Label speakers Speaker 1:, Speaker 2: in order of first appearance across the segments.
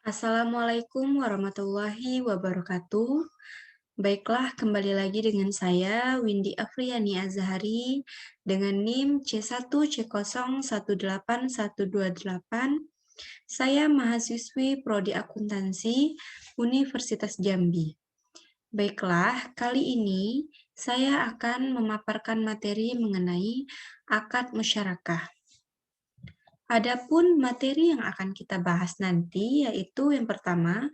Speaker 1: Assalamualaikum warahmatullahi wabarakatuh. Baiklah, kembali lagi dengan saya, Windy Afriani Azhari, dengan NIM C1C018128. Saya mahasiswi Prodi Akuntansi Universitas Jambi. Baiklah, kali ini saya akan memaparkan materi mengenai akad musyarakah. Adapun materi yang akan kita bahas nanti yaitu yang pertama,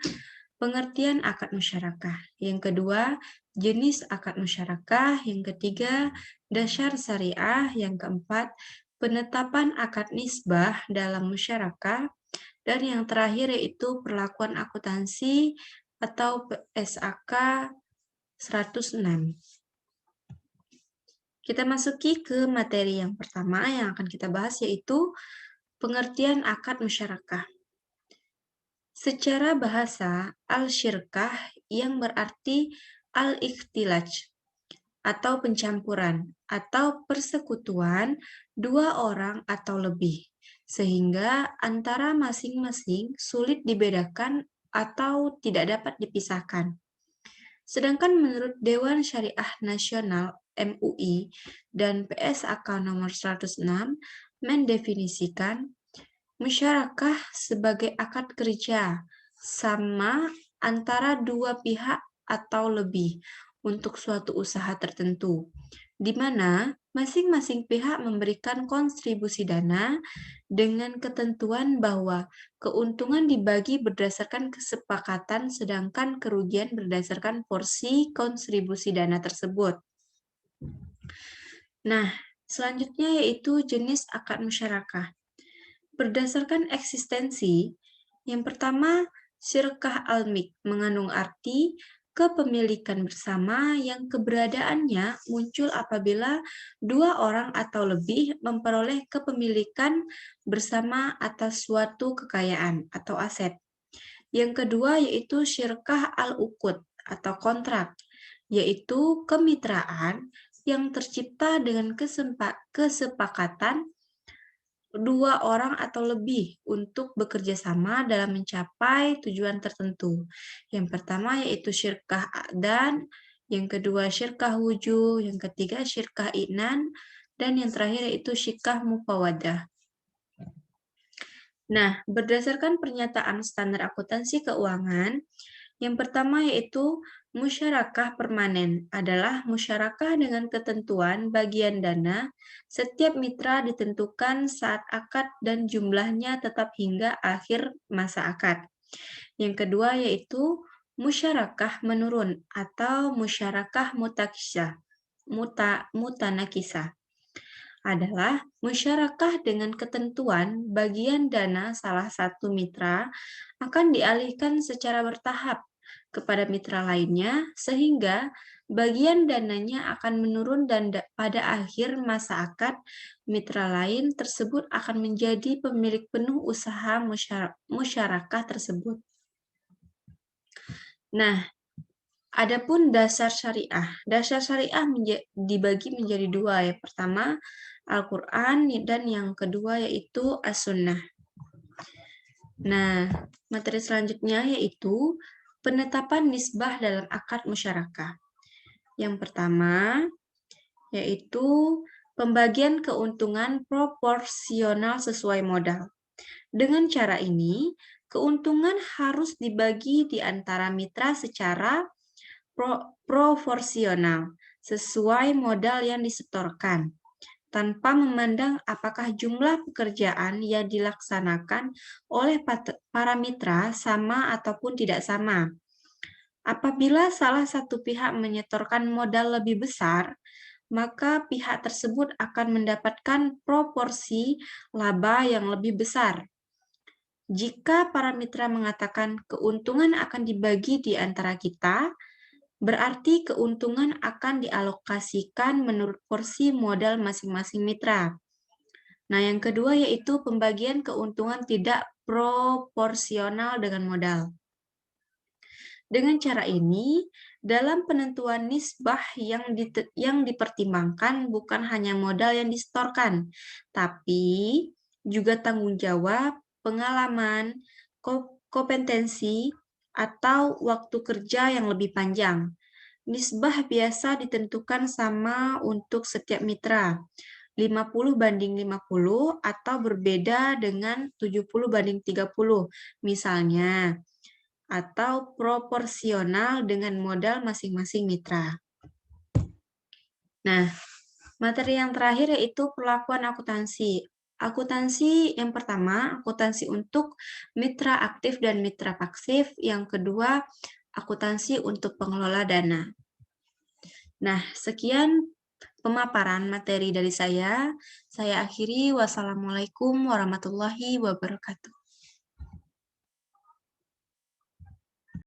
Speaker 1: pengertian akad musyarakah. Yang kedua, jenis akad musyarakah. Yang ketiga, dasar syariah. Yang keempat, penetapan akad nisbah dalam musyarakah. Dan yang terakhir yaitu perlakuan akuntansi atau PSAK 106. Kita masuki ke materi yang pertama yang akan kita bahas yaitu pengertian akad musyarakah. Secara bahasa, al-syirkah yang berarti al-ikhtilaj atau pencampuran atau persekutuan dua orang atau lebih, sehingga antara masing-masing sulit dibedakan atau tidak dapat dipisahkan. Sedangkan menurut Dewan Syariah Nasional MUI dan PSAK nomor 106 mendefinisikan musyarakah sebagai akad kerja sama antara dua pihak atau lebih untuk suatu usaha tertentu, di mana masing-masing pihak memberikan kontribusi dana dengan ketentuan bahwa keuntungan dibagi berdasarkan kesepakatan sedangkan kerugian berdasarkan porsi kontribusi dana tersebut. Nah, selanjutnya yaitu jenis akad musyarakah. Berdasarkan eksistensi, yang pertama, syirkah almik mengandung arti kepemilikan bersama yang keberadaannya muncul apabila dua orang atau lebih memperoleh kepemilikan bersama atas suatu kekayaan atau aset. Yang kedua yaitu syirkah al-uqud atau kontrak, yaitu kemitraan yang tercipta dengan kesepakatan dua orang atau lebih untuk bekerja sama dalam mencapai tujuan tertentu. Yang pertama yaitu syirkah aqdan, yang kedua syirkah wujuh, yang ketiga syirkah i'nan, dan yang terakhir yaitu syirkah mufawadah. Nah, berdasarkan pernyataan standar akuntansi keuangan, yang pertama yaitu musyarakah permanen adalah musyarakah dengan ketentuan bagian dana setiap mitra ditentukan saat akad dan jumlahnya tetap hingga akhir masa akad. Yang kedua yaitu musyarakah menurun atau musyarakah mutanakisah adalah musyarakah dengan ketentuan bagian dana salah satu mitra akan dialihkan secara bertahap kepada mitra lainnya sehingga bagian dananya akan menurun dan pada akhir masa akad mitra lain tersebut akan menjadi pemilik penuh usaha musyarakah tersebut. Nah, adapun dasar syariah. Dasar syariah dibagi menjadi dua. Yang pertama Al-Quran dan yang kedua yaitu As-Sunnah. Nah, materi selanjutnya yaitu penetapan nisbah dalam akad musyarakah. Yang pertama yaitu pembagian keuntungan proporsional sesuai modal. Dengan cara ini, keuntungan harus dibagi di antara mitra secara proporsional sesuai modal yang disetorkan, tanpa memandang apakah jumlah pekerjaan yang dilaksanakan oleh para mitra sama ataupun tidak sama. Apabila salah satu pihak menyetorkan modal lebih besar, maka pihak tersebut akan mendapatkan proporsi laba yang lebih besar. Jika para mitra mengatakan keuntungan akan dibagi di antara kita, berarti keuntungan akan dialokasikan menurut porsi modal masing-masing mitra. Nah, yang kedua yaitu pembagian keuntungan tidak proporsional dengan modal. Dengan cara ini, dalam penentuan nisbah yang dipertimbangkan bukan hanya modal yang disetorkan, tapi juga tanggung jawab, pengalaman, kompetensi, atau waktu kerja yang lebih panjang. Nisbah biasa ditentukan sama untuk setiap mitra, 50/50 atau berbeda dengan 70/30 misalnya, atau proporsional dengan modal masing-masing mitra. Nah, materi yang terakhir yaitu perlakuan akuntansi. Akuntansi yang pertama, akuntansi untuk mitra aktif dan mitra pasif. Yang kedua, akuntansi untuk pengelola dana. Nah, sekian pemaparan materi dari saya. Saya akhiri. Wassalamualaikum warahmatullahi wabarakatuh.